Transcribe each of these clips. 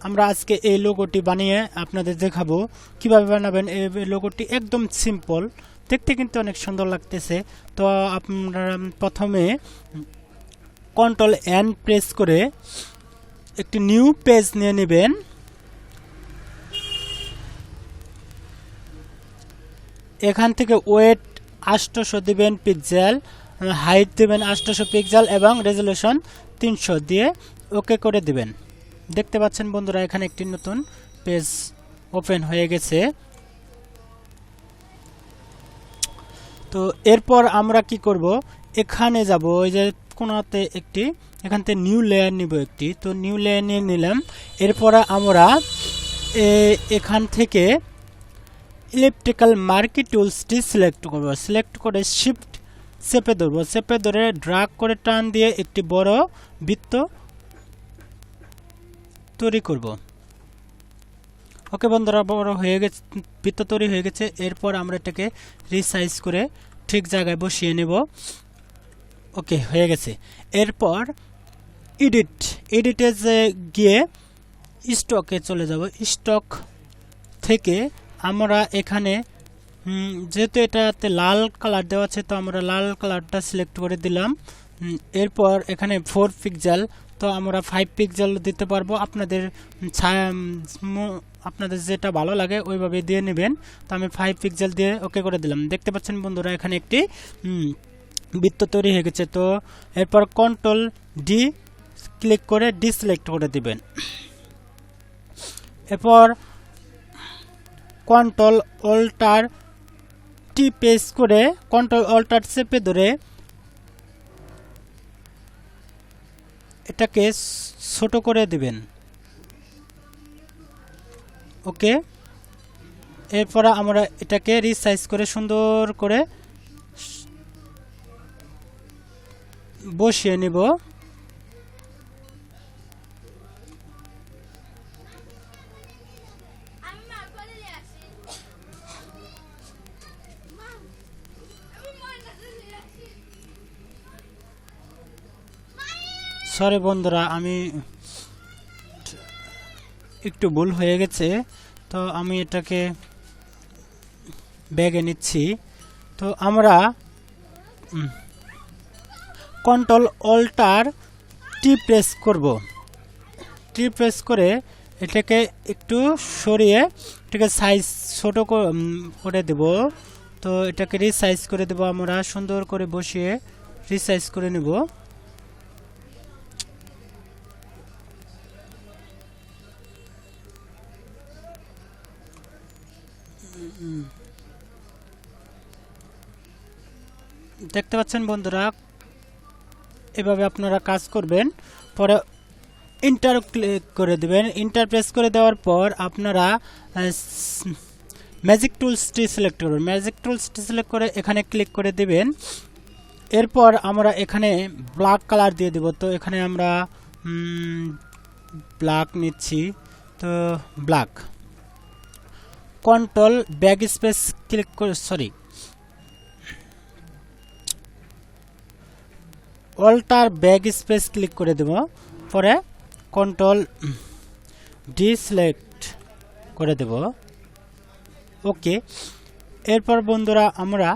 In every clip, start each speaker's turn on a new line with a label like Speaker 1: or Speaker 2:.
Speaker 1: আমরা আজকে এই লোগোটি বানিয়ে আপনাদের দেখাবো কিভাবে বানাবেন। এই লোগোটি একদম সিম্পল, দেখতে কিন্তু অনেক সুন্দর লাগতেছে। তো আপনারা প্রথমে কন্ট্রোল এন প্রেস করে একটি নিউ পেজ নিয়ে নেবেন। এখান থেকে ওয়েট 800 দিবেন পিক্সেল, হাইট দিবেন 800 পিক্সেল এবং রেজুলেশন 300 দিয়ে ওকে করে দিবেন। দেখতে পাচ্ছেন বন্ধুরা, এখানে একটি নতুন পেজ ওপেন হয়ে গেছে। তো এরপর আমরা কি করব, এখানে যাব, ওই যে কোনাতে একটি, এখান থেকে নিউ লেয়ার নিব একটি। তো নিউ লেয়ার নিয়ে নিলাম। এরপরে আমরা এখান থেকে ইলেকট্রিক্যাল মার্কি টুলসটি সিলেক্ট করব। সিলেক্ট করে শিফট চেপে ধরব, চেপে ধরে ড্রাগ করে টান দিয়ে একটি বড় বৃত্ত তৈরি করব। ওকে বন্ধুরা, বড় হয়ে গেছে, বৃত্ত তৈরি হয়ে গেছে। এরপর আমরা এটাকে রিসাইজ করে ঠিক জায়গায় বসিয়ে নেব। ওকে, হয়ে গেছে। এরপর এডিটে গিয়ে স্টকে চলে যাব। স্টক থেকে আমরা এখানে যেহেতু এটাতে লাল কালার দেওয়া আছে, তো আমরা লাল কালারটা সিলেক্ট করে দিলাম। এরপর এখানে 4 পিক্সেল, তো আমরা 5 পিক্সেল দিতে পারবো। আপনাদের যেটা ভালো লাগে ওইভাবে দিয়ে নেবেন। তো আমি 5 পিক্সেল দিয়ে ওকে করে দিলাম। দেখতে পাচ্ছেন বন্ধুরা, এখানে একটি বৃত্ত তৈরি হয়ে গেছে। তো এরপর কন্ট্রোল ডি ক্লিক করে ডিসিলেক্ট করে দিবেন। এরপর কন্ট্রোল অল্টার টি প্রেস করে কন্ট্রোল অল্টার চেপে ধরে এটাকে ছোট করে দিবেন। ওকে, এরপর আমরা এটাকে রিসাইজ করে সুন্দর করে বসিয়ে নিব। সরি বন্ধুরা, আমি একটু ভুল হয়ে গেছে। তো আমি এটাকে ব্যাগে নিচ্ছি। তো আমরা কন্ট্রোল অল্টার টি প্রেস করব। টি প্রেস করে এটাকে একটু সরিয়ে এটাকে সাইজ ছোট করে দেব। তো এটাকে রিসাইজ করে দেব। আমরা সুন্দর করে বসিয়ে রিসাইজ করে নেব। দেখতে পাচ্ছেন বন্ধুরা, এভাবে আপনারা কাজ করবেন। পরে ইন্টার ক্লিক করে দেবেন। ইন্টার প্রেস করে দেওয়ার পর আপনারা ম্যাজিক টুলসটি সিলেক্ট করবেন। ম্যাজিক টুলসটি সিলেক্ট করে এখানে ক্লিক করে দেবেন। এরপর আমরা এখানে ব্ল্যাক কালার দিয়ে দেব। তো এখানে আমরা ব্ল্যাক নিচ্ছি। তো black, control backspace click করে, sorry, alter backspace click করে দেব। পরে কন্ট্রোল ডি সিলেক্ট করে দেব। ওকে, এরপর বন্ধুরা আমরা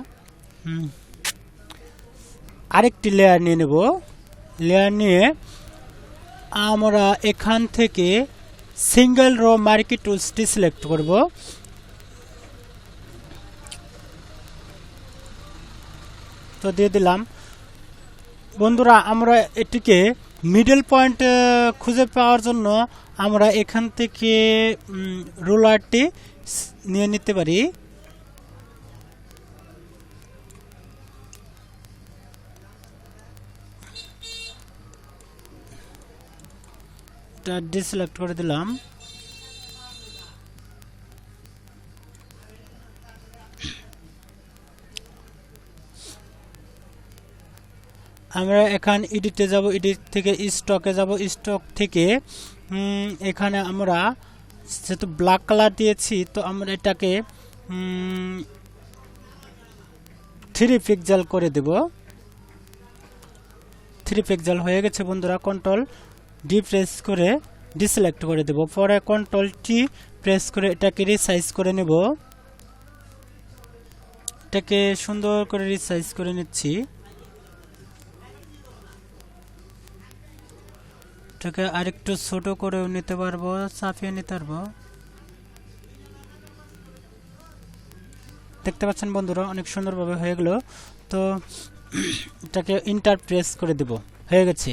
Speaker 1: আরেকটি লেয়ার নিয়ে নেব। লেয়ার নিয়ে আমরা এখান থেকে সিঙ্গেল রো মার্কি টুলসটি সিলেক্ট করব। তো দিয়ে দিলাম। বন্ধুরা, আমরা এটিকে মিডল পয়েন্ট খুঁজে পাওয়ার জন্য আমরা এখান থেকে রুলারটি নিয়ে নিতে পারি। এটা ডিসিলেক্ট করে দিলাম। আমরা এখান এডিটে যাব, এডিট থেকে স্টকে যাব, স্টক থেকে এখানে আমরা যেহেতু ব্ল্যাক কালার দিয়েছি, তো আমরা এটাকে 3 পিক্সেল করে দেব। 3 পিক্সেল হয়ে গেছে বন্ধুরা। কন্ট্রোল ডি প্রেস করে ডিসিলেক্ট করে দেব। পরে কন্ট্রোল টি প্রেস করে এটাকে রিসাইজ করে নেব। এটাকে সুন্দর করে রিসাইজ করে নিচ্ছি। এটাকে আরেকটু ছোট করেও নিতে পারবো, চাপিয়ে নিতে পারবো। দেখতে পাচ্ছেন বন্ধুরা অনেক সুন্দরভাবে হয়ে গেল। তো এটাকে ইন্টার প্রেস করে দেব, হয়ে গেছে।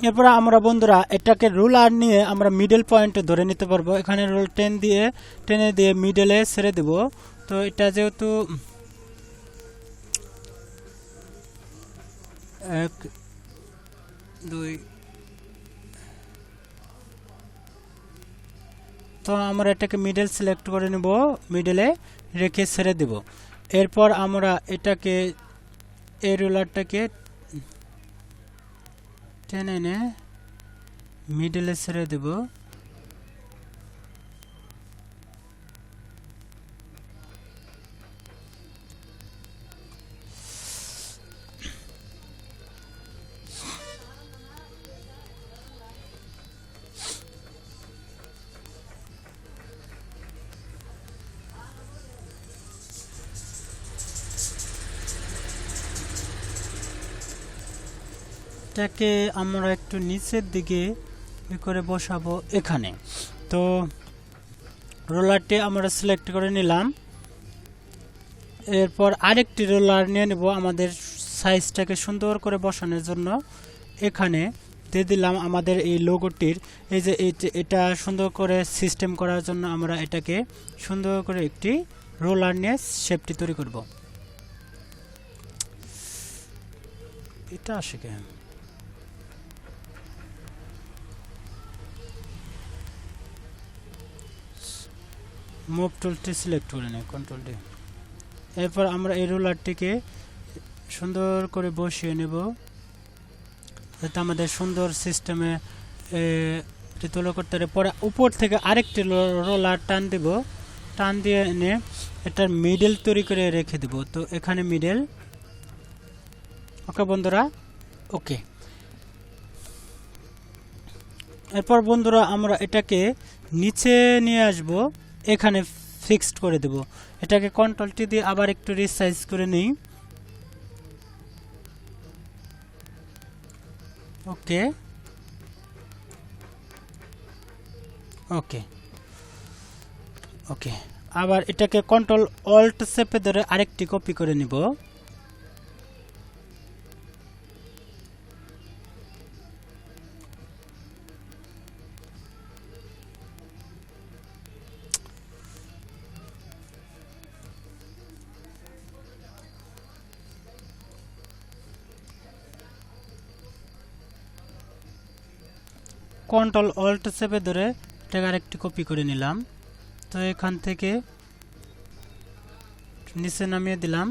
Speaker 1: এরপর আমরা বন্ধুরা এটাকে রুলার নিয়ে আমরা মিডল পয়েন্টে ধরে নিতে পারবো। এখানে রোল টেনে দিয়ে মিডলে ছেড়ে দেব। তো এটা যেহেতু 1 2, তো আমরা এটাকে মিডল সিলেক্ট করে নেব, মিডলে রেখে ছেড়ে দেব। এরপর আমরা এটাকে এই রুলারটাকে টেনে এনে মিডলে ছেড়ে দেব। এটাকে আমরা একটু নিচের দিকে করে বসাবো এখানে। তো রোলারটি আমরা সিলেক্ট করে নিলাম। এরপর আরেকটি রোলার নিয়ে নেব আমাদের সাইজটাকে সুন্দর করে বসানোর জন্য। এখানে দিয়ে দিলাম আমাদের এই লোগোটির, এই যে এটা সুন্দর করে সিস্টেম করার জন্য আমরা এটাকে সুন্দর করে একটি রোলার নিয়ে শেপটি তৈরি করব। এটা আসে কেন? মুভ টুলটি সিলেক্ট করে নিই, কন্ট্রোল ডি। এরপর আমরা এই রোলারটিকে সুন্দর করে বসিয়ে নেব, যাতে আমাদের সুন্দর সিস্টেমে তৈরি করতে পারে। পরে উপর থেকে আরেকটি রোলার টান দেব, টান দিয়ে এনে এটার মিডল তৈরি করে রেখে দেব। তো এখানে মিডল, ওকে বন্ধুরা, ওকে। এরপর বন্ধুরা আমরা এটাকে নিচে নিয়ে আসব, এখানে ফিক্সড করে দেব। এটাকে কন্ট্রোল টি দিয়ে আবার একটু রিসাইজ করে নিই, ওকে ওকে ওকে। আবার এটাকে কন্ট্রোল অল্ট চেপে ধরে আরেকটি কপি করে নিব। কন্ট্রোল অল্ট চেপে ধরে এটাকে আরেকটি কপি করে নিলাম। তো এখান থেকে নিচে নামিয়ে দিলাম।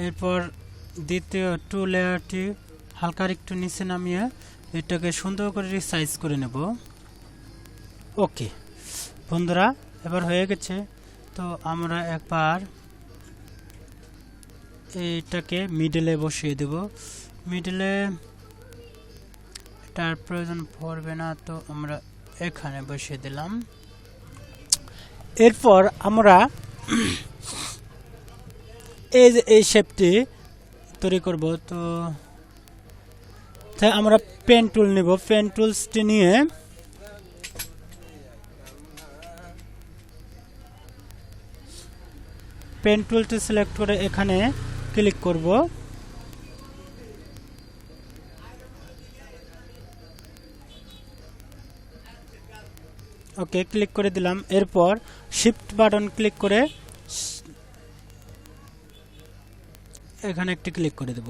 Speaker 1: এরপর দ্বিতীয় টু লেয়ারটি হালকা একটু নিচে নামিয়ে এটাকে সুন্দর করে রিসাইজ করে নেব। ওকে বন্ধুরা, এবার হয়ে গেছে। তো আমরা একবার এইটাকে মিডলে বসিয়ে দেব। মিডলে এটার প্রয়োজন পড়বে না, তো আমরা এখানে বসিয়ে দিলাম। এরপর আমরা এই যে এই শেপটি তৈরি করব। তো আমরা পেন টুল নেব, পেন টুলসটি নিয়ে পেন টুলটি সিলেক্ট করে এখানে ক্লিক করব। ওকে ক্লিক করে দিলাম। এরপর শিফট বাটন ক্লিক করে এখানে একটি ক্লিক করে দেব।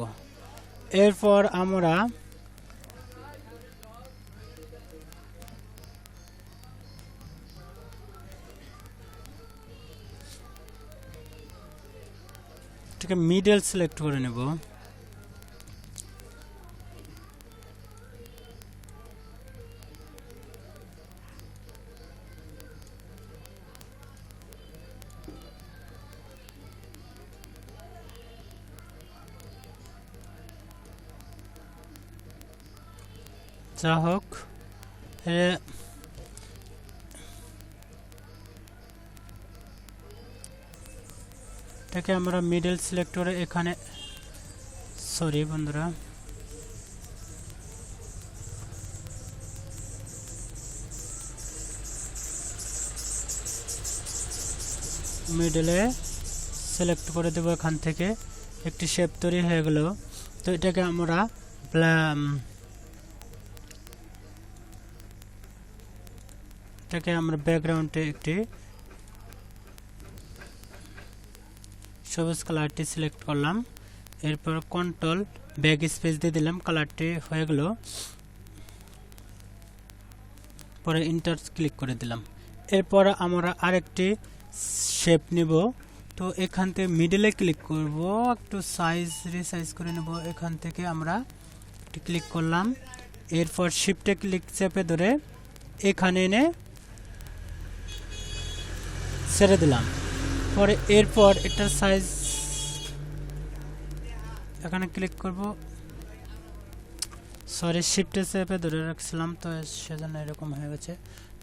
Speaker 1: এরপর আমরা এটাকে মিডল সিলেক্ট করে নেব। যা হোক, এটাকে আমরা মিডল সিলেক্ট করে এখানে, সরি বন্ধুরা, মিডলে সিলেক্ট করে দেব। এখান থেকে একটি শেপ তৈরি হয়ে গেল। তো এটাকে আমরা ব্যাকগ্রাউন্ডে একটি সবুজ কালারটি সিলেক্ট করলাম। এরপর কন্ট্রোল ব্যাক স্পেস দিয়ে দিলাম, কালারটি হয়ে গেল। পরে ইন্টার ক্লিক করে দিলাম। এরপর আমরা আরেকটি শেপ নিব। তো এখান থেকে মিডলে ক্লিক করব, একটু সাইজ রিসাইজ করে নেব। এখান থেকে আমরা ক্লিক করলাম। এরপর শিফটে ক্লিক চেপে ধরে এখানে এনে ছেড়ে দিলাম। পরে এরপর এটার সাইজ এখানে ক্লিক করব, সরি শিফটে চেপে ধরে রাখছিলাম, তো সেজন্য এরকম হয়ে গেছে।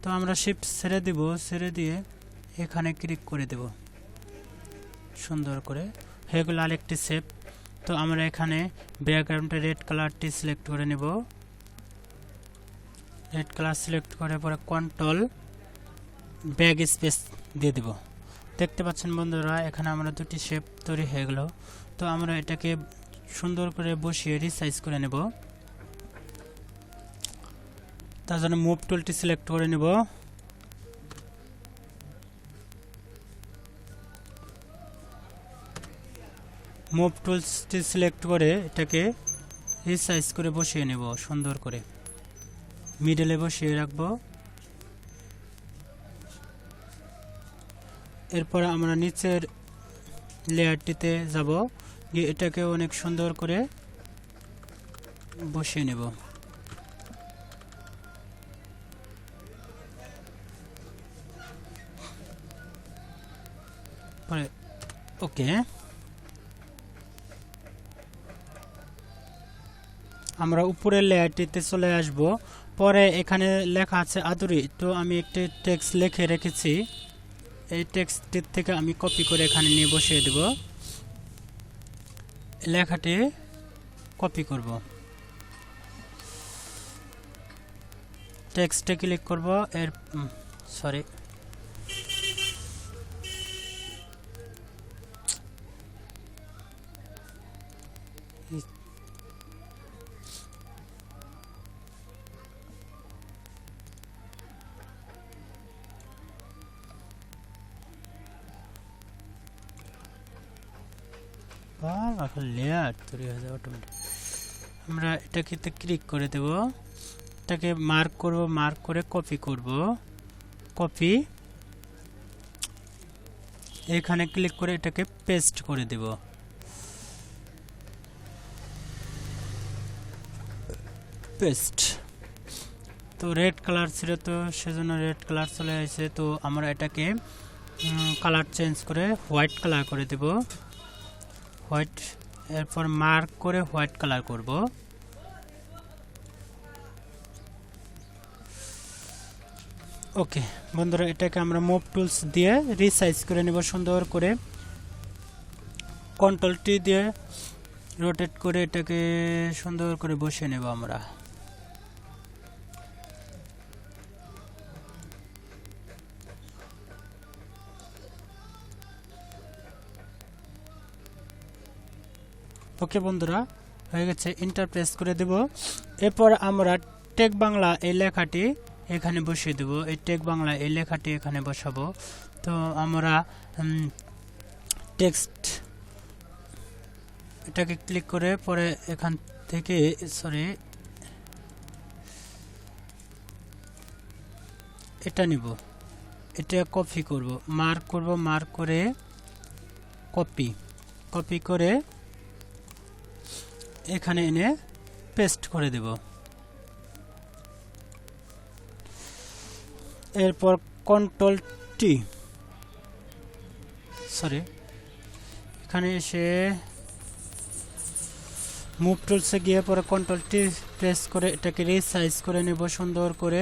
Speaker 1: তো আমরা শিফট ছেড়ে দিব, ছেড়ে দিয়ে এখানে ক্লিক করে দেব। সুন্দর করে হয়ে গেল আরেকটি শেপ। তো আমরা এখানে ব্যাকগ্রাউন্ডে রেড কালারটি সিলেক্ট করে নেব। রেড কালার সিলেক্ট করে পরে কন্ট্রোল ব্যাক স্পেস দিয়ে দেব। দেখতে পাচ্ছেন বন্ধুরা, এখানে আমরা দুটি শেপ তৈরি হয়ে গেল। তো আমরা এটাকে সুন্দর করে বসিয়ে রিসাইজ করে নেব। তার জন্য মুভ টুলটি সিলেক্ট করে নেব। মুভ টুলসটি সিলেক্ট করে এটাকে রিসাইজ করে বসিয়ে নেব। সুন্দর করে মিডলে বসিয়ে রাখব। এরপর আমরা নিচের লেয়ারটিতে যাব, গিয়ে এটাকে অনেক সুন্দর করে বসিয়ে নেব। পরে ওকে, আমরা উপরের লেয়ারটিতে চলে আসব। পরে এখানে লেখা আছে আদুরি, তো আমি একটি টেক্সট লিখে রেখেছি। এই টেক্সটটির থেকে আমি কপি করে এখানে নিয়ে বসিয়ে দেব। লেখাটি কপি করব, টেক্সটে ক্লিক করব। এর সরি লেয়ার তৈরি হয়ে যাবে অটোমেটিক। আমরা এটাকে ক্লিক করে দেব, এটাকে মার্ক করব, মার্ক করে কপি করব। কপি, এখানে ক্লিক করে এটাকে পেস্ট করে দেব। পেস্ট। তো রেড কালার ছিল, তো সেজন্য রেড কালার চলে আসছে। তো আমরা এটাকে কালার চেঞ্জ করে হোয়াইট কালার করে দেব। হোয়াইট, এরপর মার্ক করে হোয়াইট কালার করব। ওকে বন্ধুরা, এটাকে আমরা মুভ টুলস দিয়ে রিসাইজ করে নেব সুন্দর করে। কন্ট্রোল টি দিয়ে রোটেট করে এটাকে সুন্দর করে বসিয়ে নেব আমরা। ওকে বন্ধুরা, হয়ে গেছে। এন্টার প্রেস করে দেব। এরপর আমরা টেক বাংলা এই লেখাটি এখানে বসিয়ে দেব। এই টেক বাংলা এই লেখাটি এখানে বসাবো। তো আমরা টেক্সট এটাকে ক্লিক করে পরে এখান থেকে সরি এটা নিব, এটা কপি করব, মার্ক করব, মার্ক করে কপি, কপি করে এখানে এনে পেস্ট করে দেব। এরপর কন্ট্রোল টি, সরি এখানে এসে মুভ টুলসে গিয়ে পরে কন্ট্রোল টি প্রেস করে এটাকে রিসাইজ করে নেব সুন্দর করে।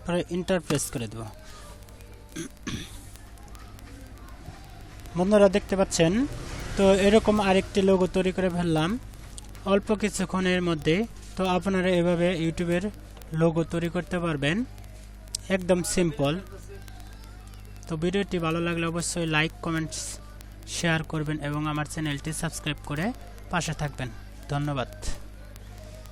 Speaker 1: পরে এন্টার প্রেস করে দেব। বন্ধুরা দেখতে পাচ্ছেন তো এরকম আরেকটি লোগো তৈরি করে ফেললাম অল্প কিছুক্ষণের মধ্যে। তো আপনারা এভাবে ইউটিউবের লোগো তৈরি করতে পারবেন, একদম সিম্পল। তো ভিডিওটি ভালো লাগলে অবশ্যই লাইক কমেন্টস শেয়ার করবেন এবং আমার চ্যানেলটি সাবস্ক্রাইব করে পাশে থাকবেন। ধন্যবাদ।